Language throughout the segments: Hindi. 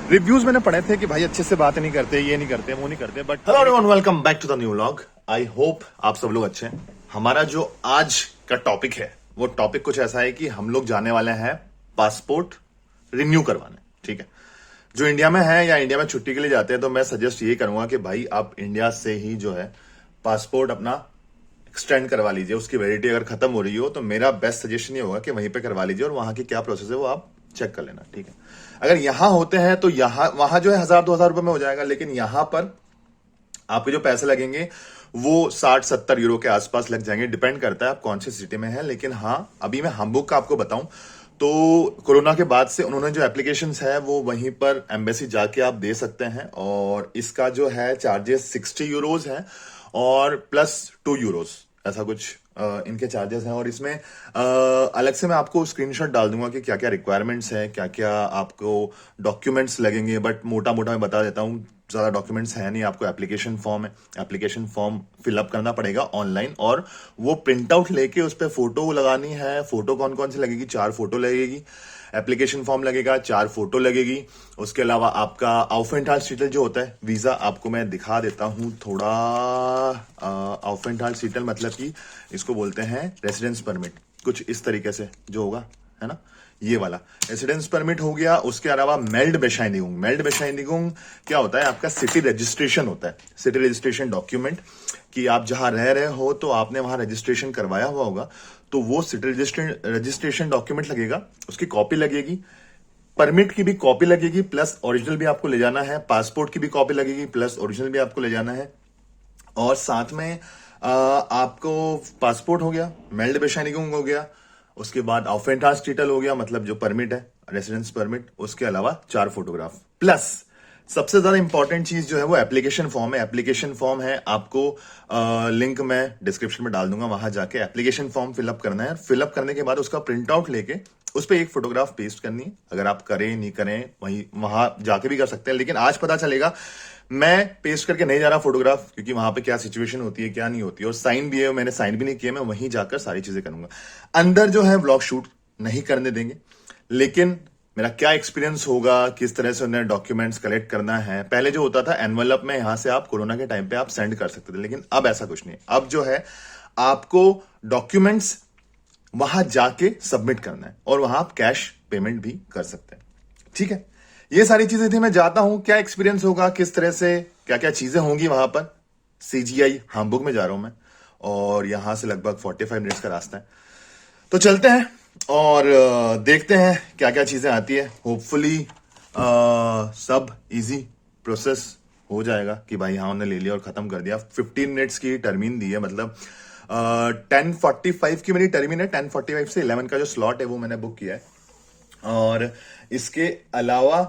रिव्यूज मैंने पढ़े थे कि भाई अच्छे से बात नहीं करते, ये नहीं करते, वो नहीं करते, but hello everyone, welcome back to the new vlog. I hope आप सब लोग अच्छे हैं। हमारा जो आज का टॉपिक है वो टॉपिक कुछ ऐसा है कि हम लोग जाने वाले हैं पासपोर्ट रिन्यू करवाने। ठीक है, जो इंडिया में है या इंडिया में छुट्टी के लिए जाते हैं तो मैं सजेस्ट ये करूंगा कि भाई आप इंडिया से ही जो है पासपोर्ट अपना एक्सटेंड करवा लीजिए। उसकी वैलिडिटी अगर खत्म हो रही हो तो मेरा बेस्ट सजेशन ये होगा कि वहीं पे करवा लीजिए और वहां की क्या प्रोसेस है वो आप चेक कर लेना। ठीक है, अगर यहां होते हैं तो यहां वहां जो है 1000-2000 रुपए में हो जाएगा, लेकिन यहां पर आपके जो पैसे लगेंगे वो 60-70 यूरो के आसपास लग जाएंगे। डिपेंड करता है आप कौन सी सिटी में है। लेकिन हाँ, अभी मैं हमबुर्ग का आपको बताऊं तो कोरोना के बाद से उन्होंने जो एप्लीकेशंस है वो वहीं पर एम्बेसी जाके आप दे सकते हैं, और इसका जो है चार्जेस 60 यूरोज है और प्लस 2 यूरोज, ऐसा कुछ इनके चार्जेस हैं। और इसमें अलग से मैं आपको स्क्रीनशॉट डाल दूंगा कि क्या क्या रिक्वायरमेंट्स हैं, क्या क्या आपको डॉक्यूमेंट्स लगेंगे, बट मोटा मोटा मैं बता देता हूँ, ज्यादा डॉक्यूमेंट्स है नहीं। आपको एप्लीकेशन फॉर्म है, एप्लीकेशन फॉर्म फिलअप करना पड़ेगा ऑनलाइन, और वो प्रिंट आउट लेके उस पर फोटो लगानी है। फोटो कौन कौन सी लगेगी? 4 फोटो लगेगी। एप्लीकेशन फॉर्म लगेगा, 4 फोटो लगेगी। उसके अलावा आपका aufenthaltstitel जो होता है, वीजा, आपको मैं दिखा देता हूं थोड़ा। aufenthaltstitel मतलब कि इसको बोलते हैं रेसिडेंस परमिट, कुछ इस तरीके से जो होगा, है ना, ये वाला रेसिडेंस परमिट हो गया। उसके अलावा मेल्ड बेशाइनिगुंग क्या होता है? आपका सिटी रजिस्ट्रेशन होता है, सिटी रजिस्ट्रेशन डॉक्यूमेंट, कि आप जहां रह रहे हो तो आपने वहां रजिस्ट्रेशन करवाया हुआ होगा, तो वो सिटी रजिस्ट्रेशन डॉक्यूमेंट लगेगा, उसकी कॉपी लगेगी। परमिट की भी कॉपी लगेगी, प्लस ओरिजिनल भी आपको ले जाना है। पासपोर्ट की भी कॉपी लगेगी, प्लस ओरिजिनल भी आपको ले जाना है। और साथ में आपको पासपोर्ट हो गया, मेल्ड बेशाइनिगुंग हो गया, उसके बाद aufenthaltstitel हो गया, मतलब जो परमिट है, रेसिडेंस परमिट, उसके अलावा 4 फोटोग्राफ, प्लस सबसे ज्यादा इंपॉर्टेंट चीज जो है वो एप्लीकेशन फॉर्म है। एप्लीकेशन फॉर्म है, आपको लिंक मैं डिस्क्रिप्शन में डाल दूंगा, वहां जाके एप्लीकेशन फॉर्म फिलअप करना है। फिलअप करने के बाद उसका प्रिंट आउट लेके उस पर एक फोटोग्राफ पेस्ट करनी है। अगर आप करें नहीं करें वहां जाके भी कर सकते हैं, लेकिन आज पता चलेगा। मैं पेस्ट करके नहीं जा रहा फोटोग्राफ, क्योंकि वहां पे क्या सिचुएशन होती है क्या नहीं होती है, और साइन भी है, मैंने साइन भी नहीं किया। मैं वहीं जाकर सारी चीजें करूंगा। अंदर जो है व्लॉग शूट नहीं करने देंगे, लेकिन मेरा क्या एक्सपीरियंस होगा, किस तरह से उन्हें डॉक्यूमेंट्स कलेक्ट करना है। पहले जो होता था एनवलप में यहां से आप कोरोना के टाइम पे आप सेंड कर सकते थे, लेकिन अब ऐसा कुछ नहीं। अब जो है आपको डॉक्यूमेंट्स वहां जाके सबमिट करना है, और वहां आप कैश पेमेंट भी कर सकते हैं। ठीक है, ये सारी चीजें थी। मैं जाता हूं, क्या एक्सपीरियंस होगा, किस तरह से क्या क्या चीजें होंगी वहां पर। सीजीआई हमबुर्ग में जा रहा हूं मैं, और यहां से लगभग 45 मिनट्स का रास्ता है। तो चलते हैं और देखते हैं क्या क्या चीजें आती है। होपफुली सब इजी प्रोसेस हो जाएगा कि भाई हाँ उन्होंने ले लिया और खत्म कर दिया। 15 मिनट्स की टर्मिन दी है, मतलब 10:45 की मेरी टर्मिन है। 10:45 से 11 का जो स्लॉट है वो मैंने बुक किया है। और इसके अलावा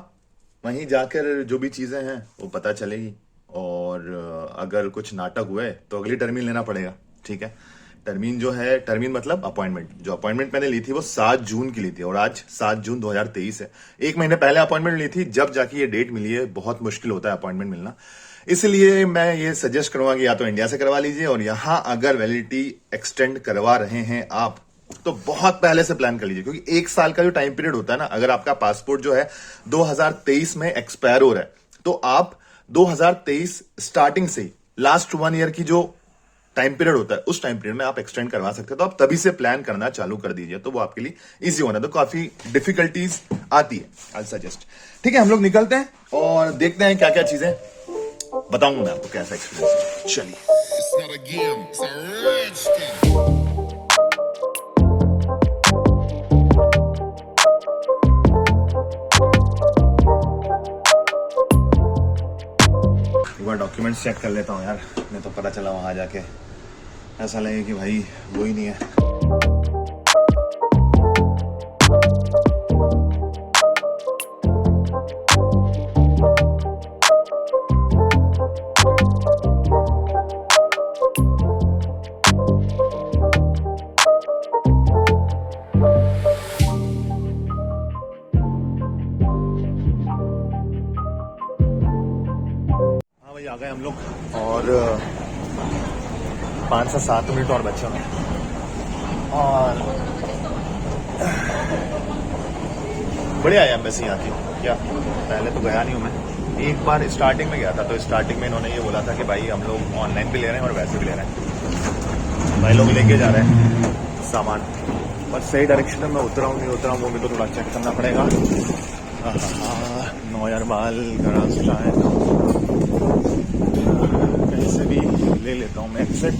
वहीं जाकर जो भी चीजें हैं वो पता चलेगी, और अगर कुछ नाटक हुए तो अगली टर्मिन लेना पड़ेगा। ठीक है, टर्मिन जो है, टर्मिन मतलब अपॉइंटमेंट, जो अपॉइंटमेंट मैंने ली थी वो 7 जून की ली थी, और आज 7 जून 2023 है। 1 महीने पहले अपॉइंटमेंट ली थी, जब जाके ये डेट मिली है। बहुत मुश्किल होता है अपॉइंटमेंट मिलना, इसलिए मैं ये सजेस्ट करूंगा कि या तो इंडिया से करवा लीजिए, और यहां अगर वैलिडिटी एक्सटेंड करवा रहे हैं आप तो बहुत पहले से प्लान कर लीजिए, क्योंकि 1 साल का जो टाइम पीरियड होता है ना, अगर आपका पासपोर्ट जो है 2023 में एक्सपायर हो रहा है, तो आप 2023 स्टार्टिंग से ही लास्ट 1 ईयर की जो टाइम पीरियड होता है उस टाइम पीरियड में आप एक्सटेंड करवा सकते हैं। तो आप तभी से प्लान करना चालू कर दीजिए, तो वो आपके लिए इजी होना। तो काफी डिफिकल्टीज आती है, आई सजेस्ट। ठीक है, हम लोग निकलते हैं और देखते हैं क्या क्या चीजें, बताऊंगा मैं आपको कैसा एक्सपीरियंस है। चलिए। एक बार डॉक्यूमेंट्स चेक कर लेता हूँ यार, नहीं तो पता चला वहां जाके ऐसा लगे कि भाई वो ही नहीं है। हाँ भाई, आ गए हम लोग, और 5 से 7 मिनट और बचे हैं, और बढ़िया है एम्बेसी यहाँ की। क्या पहले तो गया नहीं हूँ मैं, एक बार स्टार्टिंग में गया था, तो स्टार्टिंग में इन्होंने ये बोला था कि भाई हम लोग ऑनलाइन भी ले रहे हैं और वैसे भी ले रहे हैं, भाई लोग लेके जा रहे हैं सामान, पर सही डायरेक्शन में मैं उतरा हूँ नहीं उतरा हूँ वो मेरे को थोड़ा चेक करना पड़ेगा। नो यार बाल गराज है, कहीं से भी ले लेता हूँ मैं एक्सेट।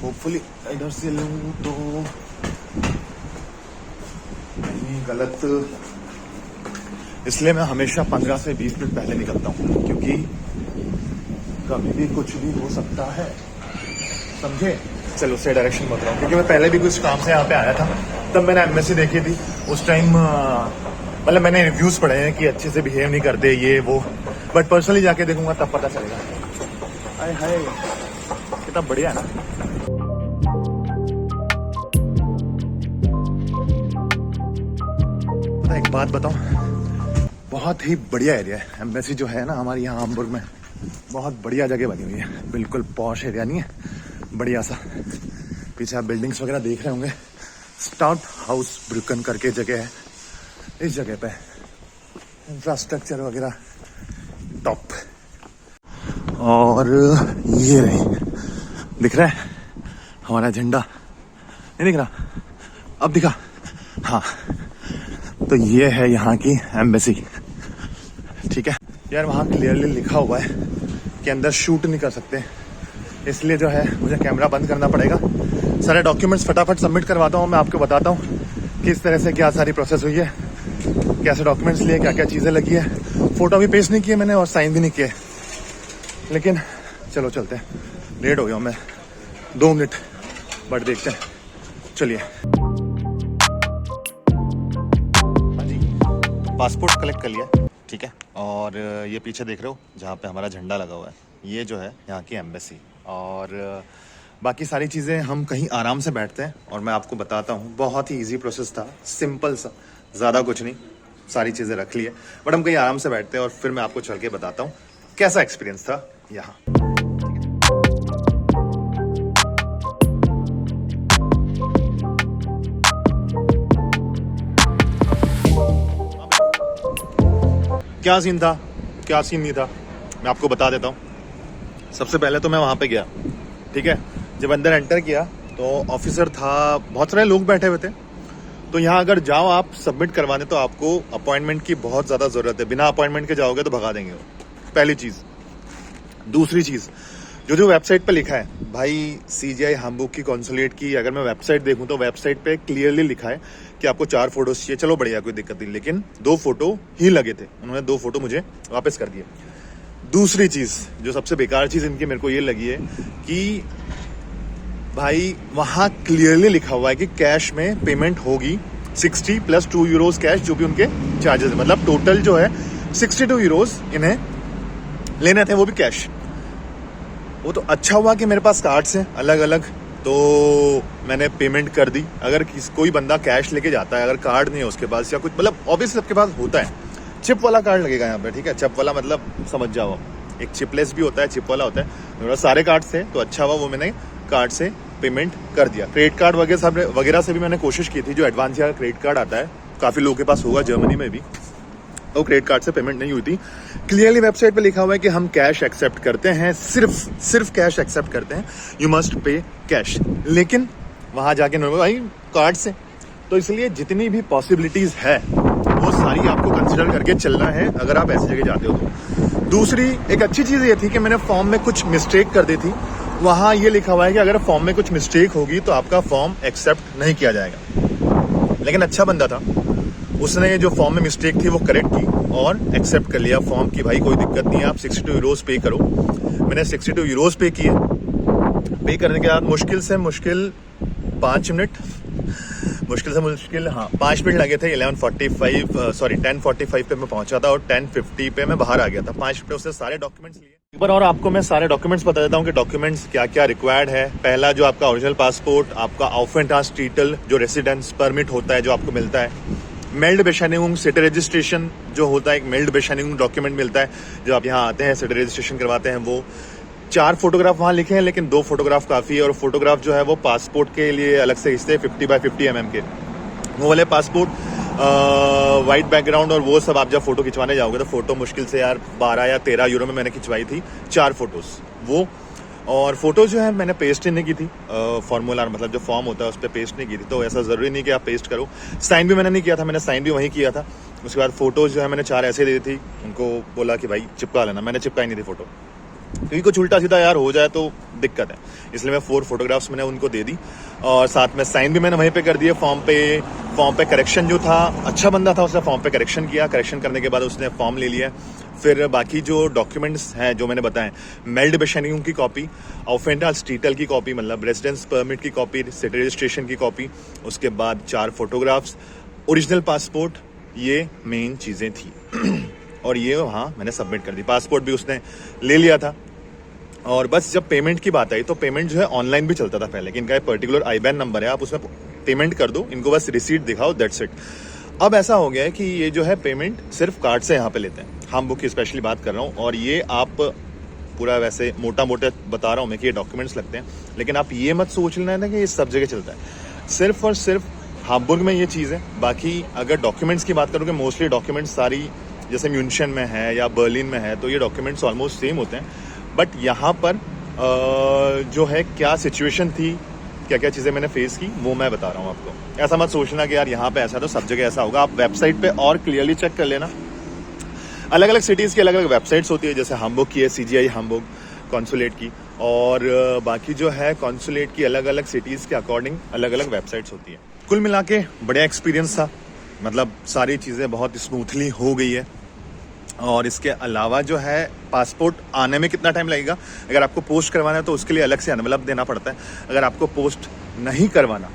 होपफुली इधर से लूँ तो नहीं गलत, इसलिए मैं हमेशा 15 से 20 मिनट पहले निकलता हूँ, क्योंकि कभी भी कुछ भी हो सकता है, समझे। चलो से डायरेक्शन में उतरा हूँ, क्योंकि मैं पहले भी कुछ काम से यहाँ पे आया था, तब मैंने एमएससी देखी थी। उस टाइम मतलब मैंने रिव्यूज पढ़े हैं कि अच्छे से बिहेव नहीं करते ये वो, बट पर्सनली जाके देखूंगा तब पता चलेगा। हाय हाय कितना बढ़िया है ना। पता एक बात बताऊं, बहुत ही बढ़िया एरिया है एम्बेसी जो है ना हमारे यहाँ हामबुर्ग में, बहुत बढ़िया जगह बनी हुई है, बिल्कुल पॉश एरिया नहीं है, बढ़िया सा। पीछे आप बिल्डिंग्स वगैरह देख रहे होंगे, स्टाउट हाउस ब्रुकन करके जगह है, इस जगह पे इंफ्रास्ट्रक्चर वगैरह टॉप। और ये रही, दिख रहा है हमारा झंडा, नहीं दिख रहा, अब दिखा, हाँ। तो ये है यहाँ की एम्बेसी, ठीक है यार। वहाँ क्लियरली लिखा हुआ है कि अंदर शूट नहीं कर सकते, इसलिए जो है मुझे कैमरा बंद करना पड़ेगा। सारे डॉक्यूमेंट्स फटाफट सबमिट करवाता हूँ, मैं आपको बताता हूँ किस तरह से क्या सारी प्रोसेस हुई है, कैसे डॉक्यूमेंट्स लिए, क्या क्या चीज़ें लगी है। फोटो भी पेस्ट नहीं किए मैंने और साइन भी नहीं किए, लेकिन चलो चलते हैं। लेट हो गया हूँ मैं 2 मिनट, बट देखते हैं, चलिए। हाँ जी, पासपोर्ट कलेक्ट कर लिया, ठीक है। और ये पीछे देख रहे हो जहाँ पे हमारा झंडा लगा हुआ है, ये जो है यहाँ की एम्बेसी। और बाकी सारी चीज़ें हम कहीं आराम से बैठते हैं और मैं आपको बताता हूँ, बहुत ही इजी प्रोसेस था, सिंपल सा, ज़्यादा कुछ नहीं, सारी चीज़ें रख ली है, बट हम कहीं आराम से बैठते हैं और फिर मैं आपको चल के बताता हूँ कैसा एक्सपीरियंस था यहाँ। क्या सीन था क्या सीन नहीं था मैं आपको बता देता हूँ। सबसे पहले तो मैं वहाँ पे गया, ठीक है। जब अंदर एंटर किया तो ऑफिसर था, बहुत सारे लोग बैठे हुए थे। तो यहाँ अगर जाओ आप सबमिट करवाने तो आपको अपॉइंटमेंट की बहुत ज़्यादा ज़रूरत है, बिना अपॉइंटमेंट के जाओगे तो भगा देंगे वो, पहली चीज़। दूसरी चीज़, जो वेबसाइट पे लिखा है भाई CGI हामबुर्ग की कॉन्सुलेट की, अगर मैं वेबसाइट देखूं तो वेबसाइट पे क्लियरली लिखा है कि आपको 4 फोटोज चाहिए। चलो बढ़िया, कोई दिक्कत नहीं, लेकिन 2 फोटो ही लगे थे, उन्होंने 2 फोटो मुझे वापस कर दिए। दूसरी चीज़, जो सबसे बेकार चीज़ इनकी मेरे को ये लगी है कि भाई वहाँ क्लियरली लिखा हुआ है कि कैश में पेमेंट होगी 60 + 2 यूरोज कैश, जो भी उनके चार्जेस है, मतलब टोटल जो है 62 यूरोज इन्हें लेने थे, वो भी कैश। वो तो अच्छा हुआ कि मेरे पास कार्ड्स हैं अलग अलग, तो मैंने पेमेंट कर दी। अगर कोई बंदा कैश लेके जाता है, अगर कार्ड नहीं है उसके पास या कुछ, मतलब ऑब्वियसली सबके पास होता है, चिप वाला कार्ड लगेगा यहाँ पे, ठीक है। चिप वाला मतलब समझ जाओ, एक चिपलेस भी होता है, चिप वाला होता है। मेरे पास सारे कार्ड थे तो अच्छा हुआ वो मैंने कार्ड से पेमेंट कर दिया। क्रेडिट कार्ड वगैरह से भी मैंने कोशिश की थी, जो एडवांस या क्रेडिट कार्ड आता है, काफ़ी लोगों के पास होगा जर्मनी में भी, तो क्रेडिट कार्ड से पेमेंट नहीं हुई थी। क्लियरली वेबसाइट पे लिखा हुआ है कि हम कैश एक्सेप्ट करते हैं, सिर्फ कैश एक्सेप्ट करते हैं, यू मस्ट पे कैश। लेकिन वहाँ जाके भाई कार्ड से, तो इसलिए जितनी भी पॉसिबिलिटीज़ है वो सारी आपको कंसिडर करके चलना है अगर आप ऐसी जगह जाते हो तो। दूसरी एक अच्छी चीज़ ये थी कि मैंने फॉर्म में कुछ मिस्टेक कर दी थी। वहाँ ये लिखा हुआ है कि अगर फॉर्म में कुछ मिस्टेक होगी तो आपका फॉर्म एक्सेप्ट नहीं किया जाएगा। लेकिन अच्छा बंदा था, उसने जो फॉर्म में मिस्टेक थी वो करेक्ट की और एक्सेप्ट कर लिया फॉर्म की, भाई कोई दिक्कत नहीं है, आप 62 यूरोज पे करो। मैंने 62 यूरोज पे किए। पे करने के बाद मुश्किल 5 मिनट, हाँ 5 मिनट लगे थे। 10:45 पे मैं पहुंचा था और 10:50 पे मैं बाहर आ गया था। 5 मिनट उससे सारे डॉक्यूमेंट्स लिए। एक बार और आपको मैं सारे डॉक्यूमेंट्स बता देता हूँ कि डॉक्यूमेंट्स क्या क्या रिक्वायर्ड है। पहला, जो आपका ओरिजिनल पासपोर्ट, आपका Aufenthaltstitel जो रेसिडेंस परमिट होता है जो आपको मिलता है, Meldbescheinigung सिटी रजिस्ट्रेशन जो होता है, एक Meldbescheinigung डॉक्यूमेंट मिलता है जब आप यहाँ आते हैं, सिटी रजिस्ट्रेशन करवाते हैं वो। 4 फोटोग्राफ वहाँ लिखे हैं, लेकिन 2 फोटोग्राफ काफ़ी है। और फोटोग्राफ जो है वो पासपोर्ट के लिए अलग से खींचते हैं 50 बाय 50 mm के, वो वाले पासपोर्ट, वाइट बैकग्राउंड और वो सब। आप जब फोटो खिंचवाने जाओगे तो फोटो मुश्किल से यार 12 या 13 यूरो में मैंने खिंचवाई थी 4 फोटोज वो। और फोटो जो है मैंने पेस्ट ही नहीं की थी, फॉर्मूला मतलब जो फॉर्म होता है उस पर पेस्ट नहीं की थी, तो ऐसा ज़रूरी नहीं कि आप पेस्ट करो। साइन भी मैंने नहीं किया था, मैंने साइन भी वहीं किया था। उसके बाद फोटोज जो है मैंने 4 ऐसे दे दी थी, उनको बोला कि भाई चिपका लेना, मैंने चिपकाई नहीं थी फोटो, क्योंकि कुछ उल्टा सीधा यार हो जाए तो दिक्कत है, इसलिए मैं 4 फोटोग्राफ्स मैंने उनको दे दी। और साथ में साइन भी मैंने वहीं पे कर दिए फॉर्म पे करेक्शन जो था, अच्छा बंदा था, उसने फॉर्म पे करेक्शन किया, करेक्शन करने के बाद उसने फॉर्म ले लिया। फिर बाकी जो डॉक्यूमेंट्स हैं जो मैंने बताए, मेल्ड बेशेनिगुम की कॉपी, aufenthaltstitel की कॉपी मतलब रेजिडेंस परमिट की कॉपी, सिटी रजिस्ट्रेशन की कॉपी, उसके बाद 4 फोटोग्राफ्स, ओरिजिनल पासपोर्ट, ये मेन चीज़ें थी। और ये वहाँ मैंने सबमिट कर दी, पासपोर्ट भी उसने ले लिया था। और बस जब पेमेंट की बात आई तो पेमेंट जो है ऑनलाइन भी चलता था पहले, कि इनका पर्टिकुलर IBAN नंबर है, आप उसमें पेमेंट कर दो, इनको बस रिसीट दिखाओ, दैट्स इट। अब ऐसा हो गया है कि ये जो है पेमेंट सिर्फ कार्ड से यहाँ पे लेते हैं, हम बुक की स्पेशली बात कर रहा हूँ। और ये आप पूरा वैसे मोटा मोटा बता रहा हूँ मैं कि ये डॉक्यूमेंट्स लगते हैं, लेकिन आप ये मत सोच लेना ना कि ये सब जगह चलता है, सिर्फ और सिर्फ हाम्बुर्ग में ये चीज़ है। बाकी अगर डॉक्यूमेंट्स की बात करूँ कि मोस्टली डॉक्यूमेंट्स सारी जैसे म्यूनशन में है या बर्लिन में है तो ये डॉक्यूमेंट्स ऑलमोस्ट सेम होते हैं। बट यहाँ पर जो है क्या सिचुएशन थी, क्या क्या चीज़ें मैंने फेस की, वो मैं बता रहा हूँ आपको। ऐसा मत सोचना कि यार यहाँ पे ऐसा तो सब जगह ऐसा होगा, आप वेबसाइट पे और क्लियरली चेक कर लेना। अलग अलग सिटीज़ की अलग अलग वेबसाइट्स होती है, जैसे हाम्बुर्ग की है CGI हाम्बुर्ग कॉन्सुलेट की, और बाकी जो है कॉन्सुलेट की अलग अलग सिटीज़ के अकॉर्डिंग अलग अलग वेबसाइट्स होती है। कुल मिला के बढ़िया एक्सपीरियंस था, मतलब सारी चीज़ें बहुत स्मूथली हो गई है। और इसके अलावा जो है पासपोर्ट आने में कितना टाइम लगेगा, अगर आपको पोस्ट करवाना है तो उसके लिए अलग से एनवेलप देना पड़ता है। अगर आपको पोस्ट नहीं करवाना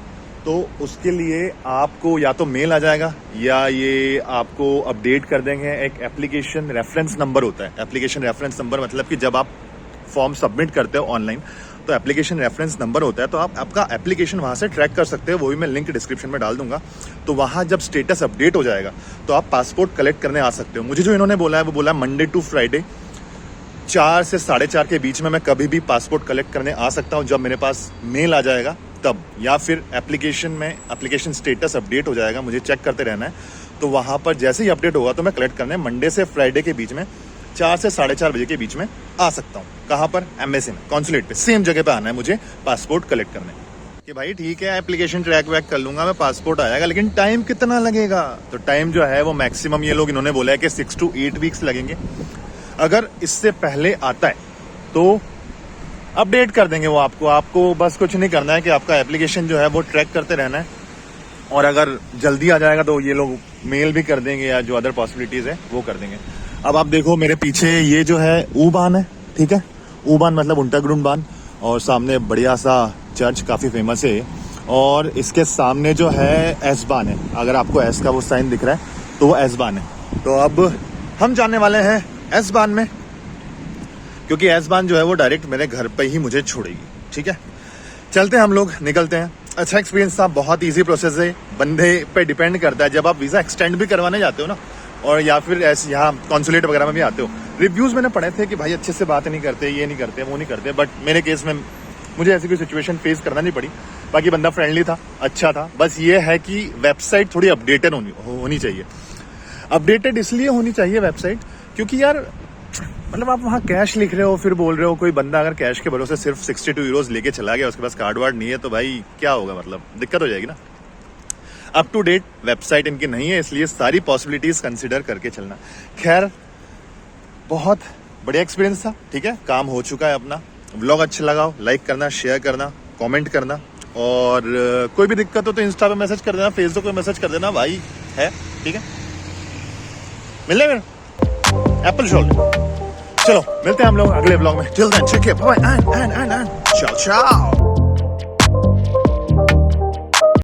तो उसके लिए आपको या तो मेल आ जाएगा या ये आपको अपडेट कर देंगे। एक एप्लीकेशन रेफरेंस नंबर होता है, एप्लीकेशन रेफरेंस नंबर मतलब कि जब आप फॉर्म सबमिट करते हो ऑनलाइन तो एप्लीकेशन रेफरेंस नंबर होता है, तो आप आपका एप्लीकेशन वहाँ से ट्रैक कर सकते हो, वो भी मैं लिंक डिस्क्रिप्शन में डाल दूंगा। तो वहाँ जब स्टेटस अपडेट हो जाएगा तो आप पासपोर्ट कलेक्ट करने आ सकते हो। मुझे जो इन्होंने बोला है वो बोला मंडे टू फ्राइडे 4 से 4:30 के बीच में मैं कभी भी पासपोर्ट कलेक्ट करने आ सकता हूँ, जब मेरे पास मेल आ जाएगा तब, या फिर एप्लीकेशन स्टेटस अपडेट हो जाएगा, मुझे चेक करते रहना है। तो वहाँ पर जैसे ही अपडेट होगा तो मैं कलेक्ट करने मंडे से फ्राइडे के बीच में 4 से 4:30 बजे के बीच में आ सकता हूँ। कहाँ पर? एम्बेसी में, कॉन्सुलेट पे, सेम जगह पे आना है मुझे पासपोर्ट कलेक्ट करने। कि भाई ठीक है एप्लीकेशन ट्रैक वैक कर लूंगा मैं, पासपोर्ट आएगा, लेकिन टाइम कितना लगेगा? तो टाइम जो है वो मैक्सिमम ये लोग इन्होंने बोला है कि 6 to 8 वीक्स लगेंगे। अगर इससे पहले आता है तो अपडेट कर देंगे वो आपको बस कुछ नहीं करना है कि आपका एप्लीकेशन जो है वो ट्रैक करते रहना है। और अगर जल्दी आ जाएगा तो ये लोग मेल भी कर देंगे या जो अदर पॉसिबिलिटीज है वो कर देंगे। अब आप देखो मेरे पीछे ये जो है U-Bahn है, ठीक है, U-Bahn मतलब Untergrundbahn, और सामने बढ़िया सा चर्च काफी फेमस है, और इसके सामने जो है S-Bahn है। अगर आपको S का वो साइन दिख रहा है तो वो S-Bahn है। तो अब हम जाने वाले हैं S-Bahn में, क्योंकि S-Bahn जो है वो डायरेक्ट मेरे घर पे ही मुझे छोड़ेगी। ठीक है, चलते हैं हम लोग, निकलते हैं। अच्छा एक्सपीरियंस था, बहुत ईजी प्रोसेस है, बंदे पे डिपेंड करता है। जब आप वीज़ा एक्सटेंड भी करवाने जाते हो ना, और या फिर ऐसे यहाँ कॉन्सुलेट वगैरह में भी आते हो, रिव्यूज़ मैंने पढ़े थे कि भाई अच्छे से बात नहीं करते, ये नहीं करते, वो नहीं करते, बट मेरे केस में मुझे ऐसी कोई सिचुएशन फेस करना नहीं पड़ी। बाकी बंदा फ्रेंडली था, अच्छा था। बस ये है कि वेबसाइट थोड़ी अपडेटेड होनी चाहिए। अपडेटेड इसलिए होनी चाहिए वेबसाइट क्योंकि यार मतलब आप वहाँ कैश लिख रहे हो, फिर बोल रहे हो कोई बंदा अगर कैश के भरोसे सिर्फ 62 यूरोज लेके चला गया, उसके पास कार्ड वार्ड नहीं है, तो भाई क्या होगा, मतलब दिक्कत हो जाएगी ना। अप टू डेट वेबसाइट इनकी नहीं है, इसलिए सारी पॉसिबिलिटीज कंसिडर करके चलना। खैर बहुत बढ़िया एक्सपीरियंस था, ठीक है, काम हो चुका है अपना। व्लॉग अच्छा लगा हो लाइक करना, शेयर करना, कमेंट करना, और कोई भी दिक्कत हो तो इंस्टा पे मैसेज कर देना, फेसबुक पे मैसेज कर देना, भाई है, ठीक है। मिलने फिर एप्पल शॉल। चलो मिलते हैं हम लोग अगले व्लॉग में। Till then take care, bye and ciao चाओ।